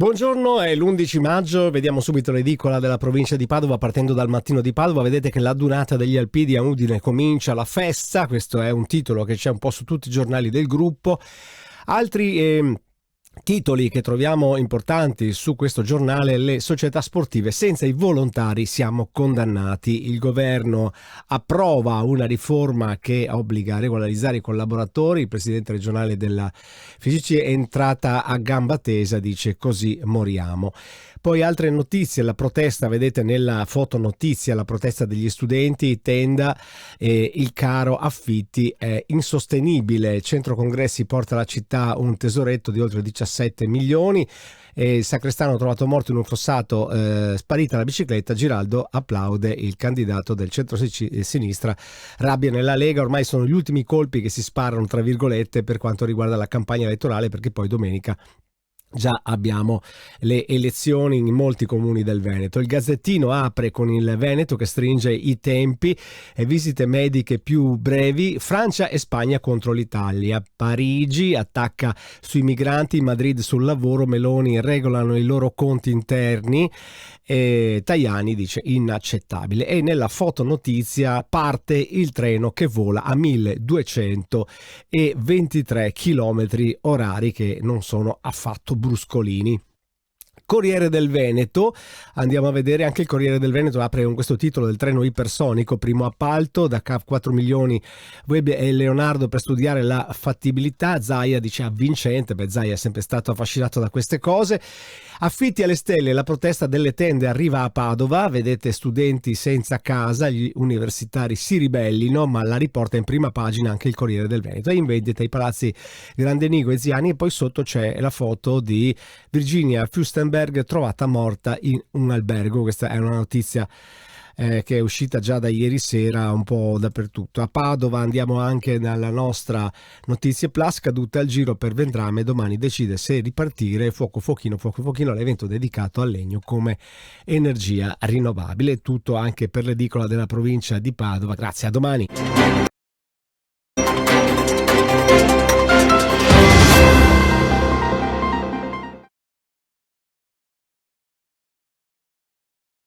Buongiorno, è l'11 maggio, vediamo subito l'edicola della provincia di Padova partendo dal Mattino di Padova. Vedete che l'adunata degli Alpidi a Udine comincia la festa, questo è un titolo che c'è un po' su tutti i giornali del gruppo. Altri titoli che troviamo importanti su questo giornale: le società sportive, senza i volontari siamo condannati. Il governo approva una riforma che obbliga a regolarizzare i collaboratori. Il presidente regionale della FIGC è entrata a gamba tesa, dice così moriamo. Poi altre notizie, la protesta, vedete nella fotonotizia, la protesta degli studenti, tenda, il caro affitti è insostenibile. Centro Congressi porta alla città un tesoretto di oltre 17 milioni. Il sacrestano trovato morto in un fossato, sparita la bicicletta. Giraldo applaude il candidato del centro-sinistra. Rabbia nella Lega, ormai sono gli ultimi colpi che si sparano tra virgolette per quanto riguarda la campagna elettorale, perché poi domenica già abbiamo le elezioni in molti comuni del Veneto. Il Gazzettino apre con il Veneto che stringe i tempi e visite mediche più brevi. Francia e Spagna contro l'Italia. Parigi attacca sui migranti, Madrid sul lavoro, Meloni regolano i loro conti interni. Tajani dice inaccettabile. E nella fotonotizia parte il treno che vola a 1223 km orari, che non sono affatto bruscolini. Corriere del Veneto, andiamo a vedere anche il Corriere del Veneto apre con questo titolo del treno ipersonico, primo appalto da 4 milioni Web e Leonardo per studiare la fattibilità. Zaia dice avvincente, Zaia è sempre stato affascinato da queste cose. Affitti alle stelle, la protesta delle tende arriva a Padova, vedete studenti senza casa, gli universitari si ribellino, ma la riporta in prima pagina anche il Corriere del Veneto. È in vendita i palazzi Grandenigo e Ziani, e poi sotto c'è la foto di Virginia Fürstenberg trovata morta in un albergo. Questa è una notizia che è uscita già da ieri sera un po' dappertutto. A Padova andiamo anche nella nostra Notizie Plus, caduta al giro per Vendrame, domani decide se ripartire. Fuoco fuochino, l'evento dedicato al legno come energia rinnovabile. Tutto anche per l'edicola della provincia di Padova. Grazie, a domani.